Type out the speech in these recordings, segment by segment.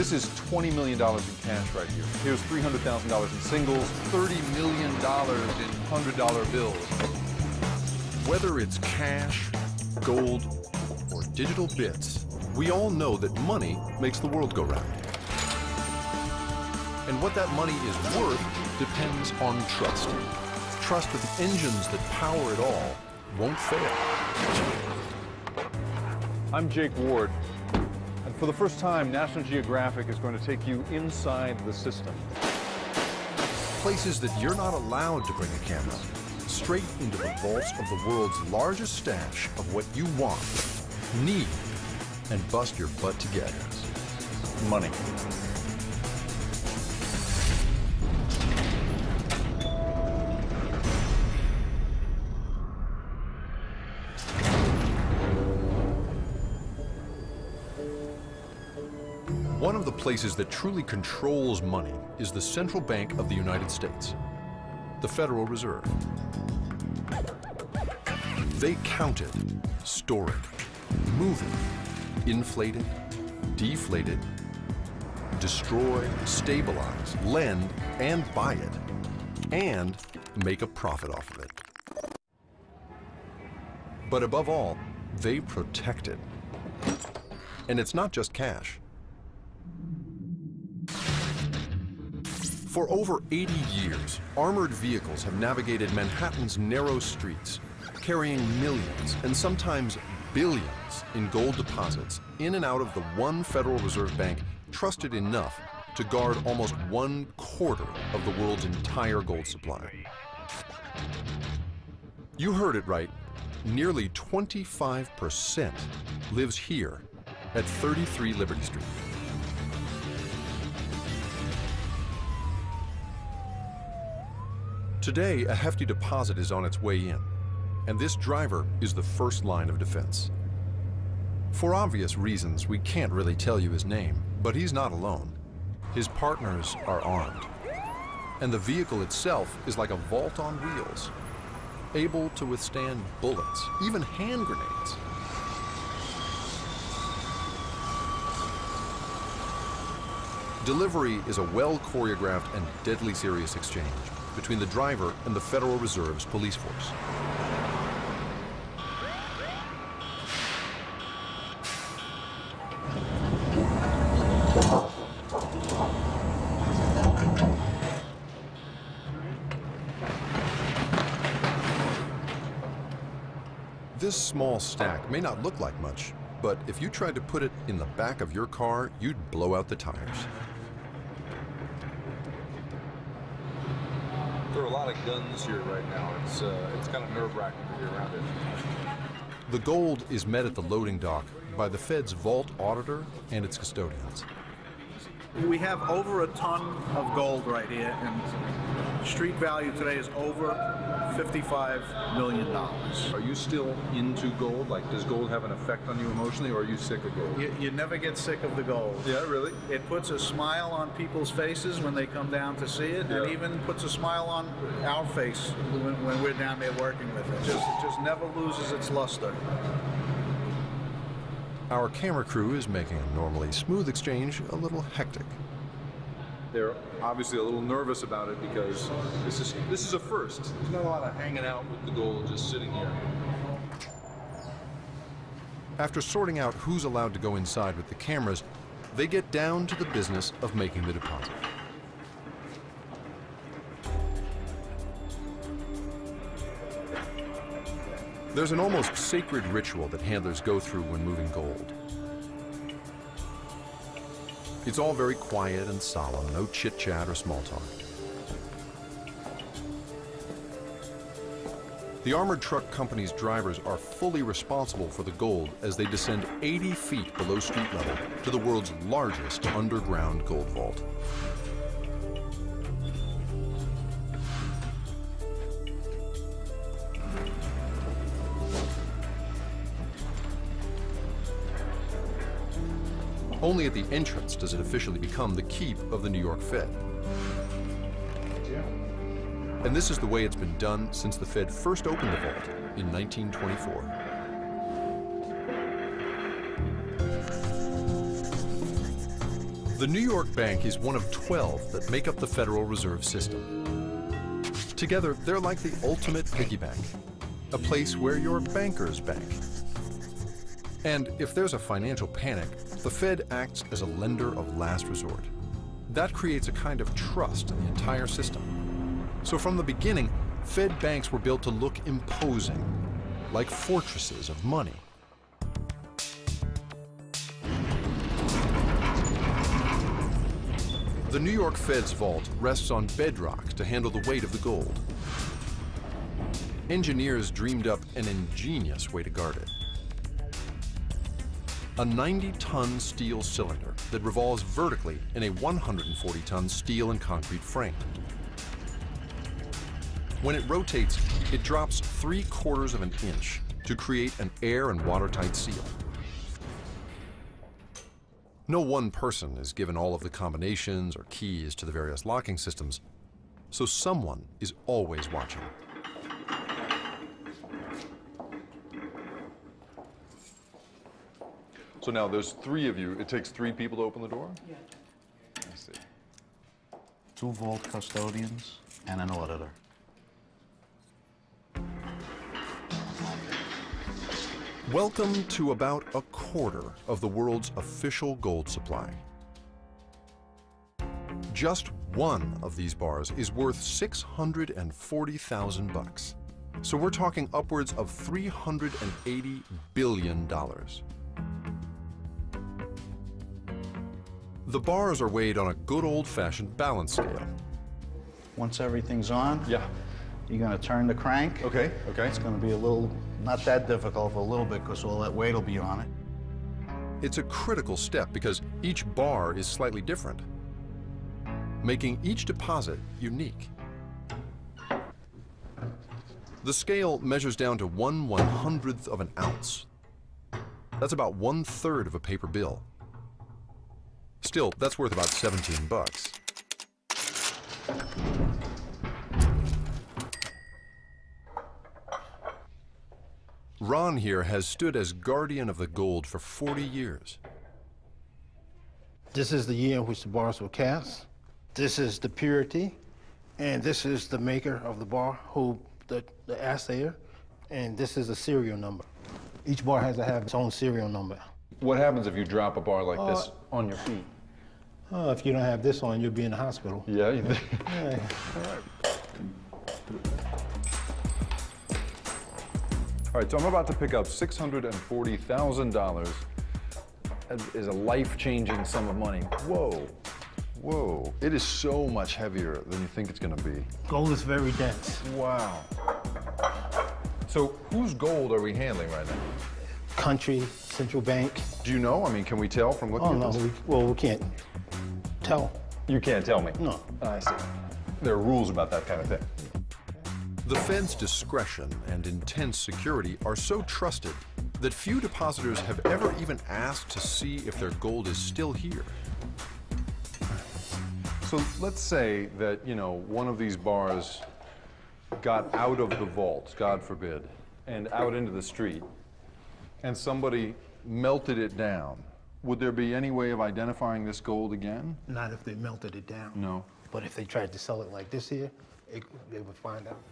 This is $20 million in cash right here. Here's $300,000 in singles, $30 million in $100 bills. Whether it's cash, gold, or digital bits, we all know that money makes the world go round. And what that money is worth depends on trust. Trust that the engines that power it all won't fail. I'm Jake Ward, and for the first time, National Geographic is going to take you inside the system. Places that you're not allowed to bring a camera, straight into the vaults of the world's largest stash of what you want, need, and bust your butt to get. Money. One of the places that truly controls money is the Central Bank of the United States, the Federal Reserve. They count it, store it, move it, inflate it, deflate it, destroy, stabilize, lend, and buy it, and make a profit off of it. But above all, they protect it. And it's not just cash. For over 80 years, armored vehicles have navigated Manhattan's narrow streets, carrying millions and sometimes billions in gold deposits in and out of the one Federal Reserve Bank trusted enough to guard almost 1/4 of the world's entire gold supply. You heard it right. Nearly 25% lives here at 33 Liberty Street. Today, a hefty deposit is on its way in, and this driver is the first line of defense. For obvious reasons, we can't really tell you his name, but he's not alone. His partners are armed, and the vehicle itself is like a vault on wheels, able to withstand bullets, even hand grenades. Delivery is a well-choreographed and deadly serious exchange between the driver and the Federal Reserve's police force. This small stack may not look like much, but if you tried to put it in the back of your car, you'd blow out the tires. There are a lot of guns here right now. It's kind of nerve-wracking to be around it. The gold is met at the loading dock by the Fed's vault auditor and its custodians. We have over a ton of gold right here, and street value today is over $55 million. Are you still into gold? Like, does gold have an effect on you emotionally, or are you sick of gold? You never get sick of the gold. Yeah, really? It puts a smile on people's faces when they come down to see it, and even puts a smile on our face when we're down there working with it. It just never loses its luster. Our camera crew is making a normally smooth exchange a little hectic. They're obviously a little nervous about it because this is a first. There's not a lot of hanging out with the gold just sitting here. After sorting out who's allowed to go inside with the cameras, they get down to the business of making the deposit. There's an almost sacred ritual that handlers go through when moving gold. It's all very quiet and solemn, no chit-chat or small talk. The armored truck company's drivers are fully responsible for the gold as they descend 80 feet below street level to the world's largest underground gold vault. Only at the entrance does it officially become the keep of the New York Fed. And this is the way it's been done since the Fed first opened the vault in 1924. The The New York Bank is one of 12 that make up the Federal Reserve System. Together, they're like the ultimate piggy bank, a place where your bankers bank. And if there's a financial panic, the Fed acts as a lender of last resort. That creates a kind of trust in the entire system. So from the beginning, Fed banks were built to look imposing, like fortresses of money. The New York Fed's vault rests on bedrock to handle the weight of the gold. Engineers dreamed up an ingenious way to guard it. A 90-ton steel cylinder that revolves vertically in a 140-ton steel and concrete frame. When it rotates, it drops 3/4 of an inch to create an air and watertight seal. No one person is given all of the combinations or keys to the various locking systems, so someone is always watching. So now there's 3 of you. It takes 3 people to open the door? Yeah. I see. 2 vault custodians and an auditor. Welcome to about a quarter of the world's official gold supply. Just one of these bars is worth $640,000. So we're talking upwards of $380 billion. The bars are weighed on a good old-fashioned balance scale. Once everything's on, Yeah. you're gonna turn the crank. Okay, okay. It's gonna be a little, not that difficult, but a little bit, because all that weight will be on it. It's a critical step because each bar is slightly different, making each deposit unique. The scale measures down to 1/100th of an ounce. That's about 1/3 of a paper bill. Still, that's worth about 17 bucks. Ron here has stood as guardian of the gold for 40 years. This is the year in which the bars were cast. This is the purity, and this is the maker of the bar, the assayer, and this is a serial number. Each bar has to have its own serial number. What happens if you drop a bar like this on your feet? If you don't have this on, you'll be in the hospital. Yeah, you think? Yeah. All right, so I'm about to pick up $640,000. That is a life-changing sum of money. Whoa, whoa. It is so much heavier than you think it's gonna be. Gold is very dense. Wow. So whose gold are we handling right now? Country, central bank. Do you know? I mean, can we tell from looking Oh, at no, this? we can't tell. You can't tell me? No. I see. There are rules about that kind of thing. The Fed's discretion and intense security are so trusted that few depositors have ever even asked to see if their gold is still here. So let's say that, you know, one of these bars got out of the vault, God forbid, and out into the street, and somebody melted it down. Would there be any way of identifying this gold again? Not if they melted it down. No. But if they tried to sell it like this here, they would find out.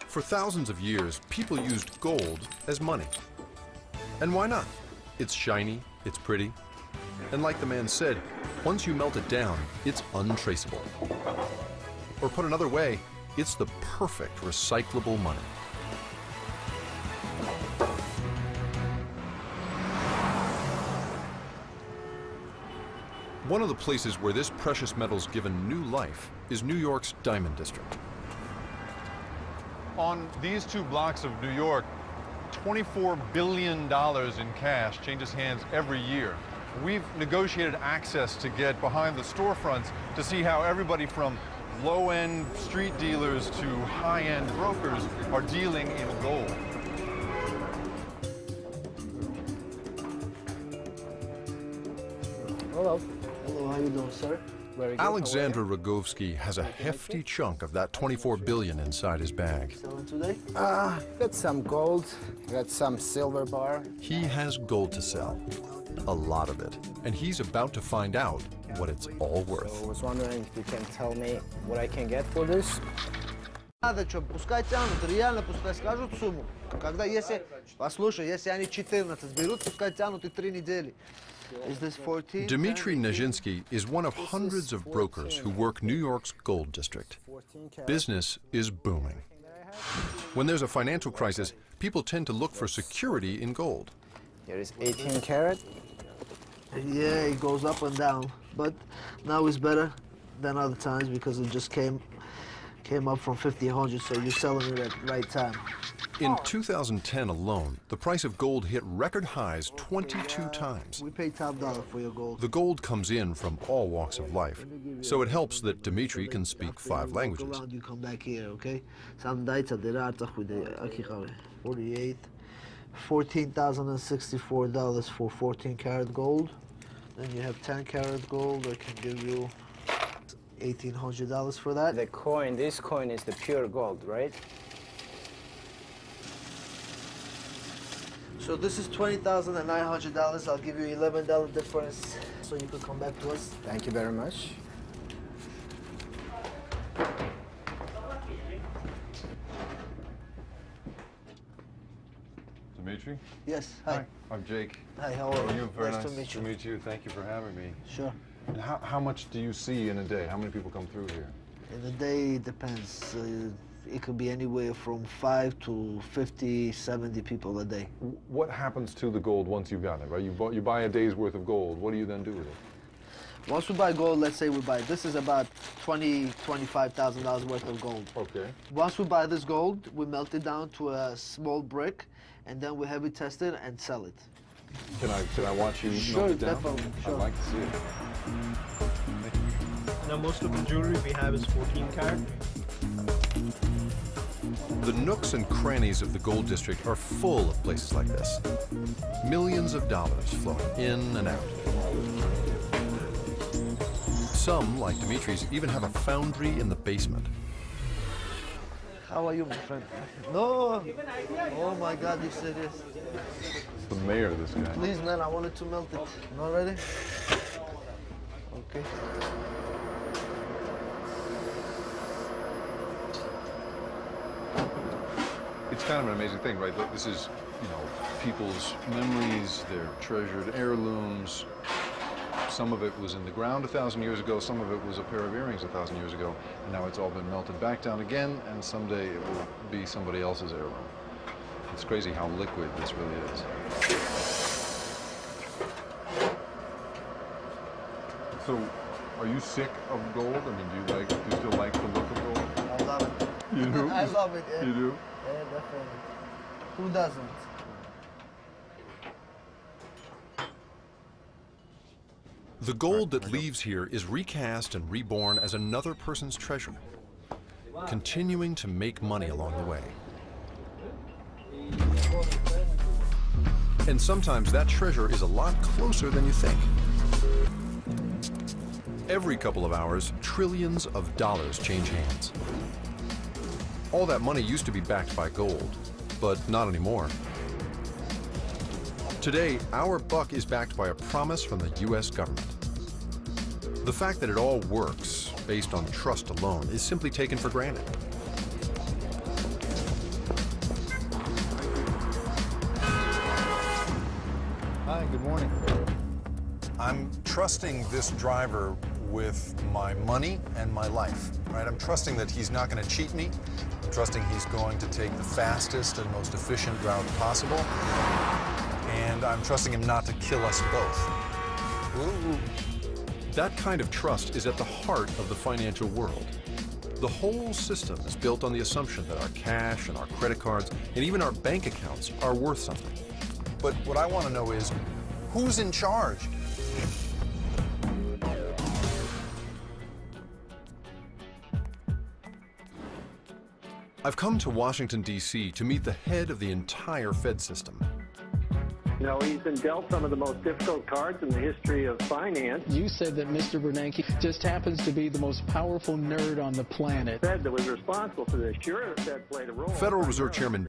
For thousands of years, people used gold as money. And why not? It's shiny, it's pretty, and like the man said, once you melt it down, it's untraceable. Or put another way, it's the perfect recyclable money. One of the places where this precious metal's given new life is New York's Diamond District. On these 2 blocks of New York, $24 billion in cash changes hands every year. We've negotiated access to get behind the storefronts to see how everybody from low-end street dealers to high-end brokers are dealing in gold. Hello. Hello, how you doing, sir? Very good. Alexander Rogovsky has a hefty chunk of that $24 billion inside his bag. Selling today? Got some gold, got some silver bar. He has gold to sell. a lot of it, and he's about to find out what it's all worth. So I was wondering if you can tell me what I can get for this. Надо что, пускай тянут, реально пускай скажут сумму. Когда, если, послушай, если они 14 берут, пускай тянут и 3 недели. Is this 14? Dmitry Nijinsky is one of hundreds of brokers who work New York's gold district. Business is booming. When there's a financial crisis, people tend to look for security in gold. Here is 18 karat. Yeah, it goes up and down, but now it's better than other times because it just came up from 1,500, so you're selling it at the right time. In 2010 alone, the price of gold hit record highs 22 times. We pay top dollar for your gold. The gold comes in from all walks of life, so it helps that Dmitry can speak 5 languages. You come back here, okay? Some dates are there, 48, $14,064 for 14 karat gold. Then you have 10 karat gold. I can give you $1,800 for that. The coin, this coin is the pure gold, right? So this is $20,900. I'll give you $11 difference, so you can come back to us. Thank you very much. Dimitri? Yes, hi. I'm Jake. Hi, how are you? Very Nice to meet you. To meet you. Thank you for having me. Sure. And how much do you see in a day? How many people come through here? In a day, it depends. It could be anywhere from 5 to 50, 70 people a day. What happens to the gold once you've got it, right? You buy a day's worth of gold. What do you then do with it? Once we buy gold, let's say we buy, this is about $25,000 worth of gold. Okay. Once we buy this gold, we melt it down to a small brick, and then we have it tested and sell it. Can I watch you Sure, melt it down? definitely, sure. I'd like to see it. Now most of the jewelry we have is 14 karat. The nooks and crannies of the gold district are full of places like this. Millions of dollars flowing in and out. Some, like Dimitri's, even have a foundry in the basement. How are you, my friend? No! Oh my God, you serious? It's the mayor, this guy. Please, man, I wanted to melt it. Not ready? Okay. It's kind of an amazing thing, right? This is, people's memories, their treasured heirlooms. Some of it was in the ground 1,000 years ago, some of it was a pair of earrings 1,000 years ago, and now it's all been melted back down again, and someday it will be somebody else's heirloom. It's crazy how liquid this really is. So, are you sick of gold? I mean, do you still like the look of gold? I love it. You do? I love it, yeah. You do? Yeah, definitely. Who doesn't? The gold that leaves here is recast and reborn as another person's treasure, continuing to make money along the way. And sometimes that treasure is a lot closer than you think. Every couple of hours, trillions of dollars change hands. All that money used to be backed by gold, but not anymore. Today, our buck is backed by a promise from the US government. The fact that it all works based on trust alone is simply taken for granted. Hi, good morning. I'm trusting this driver with my money and my life, right? I'm trusting that he's not going to cheat me. I'm trusting he's going to take the fastest and most efficient route possible. And I'm trusting him not to kill us both. Ooh. That kind of trust is at the heart of the financial world. The whole system is built on the assumption that our cash and our credit cards and even our bank accounts are worth something. But what I want to know is, who's in charge? I've come to Washington, D.C. to meet the head of the entire Fed system. You know, he's been dealt some of the most difficult cards in the history of finance. You said that Mr. Bernanke just happens to be the most powerful nerd on the planet. The Fed that was responsible for this. Sure, the Fed played a role. Federal Reserve Chairman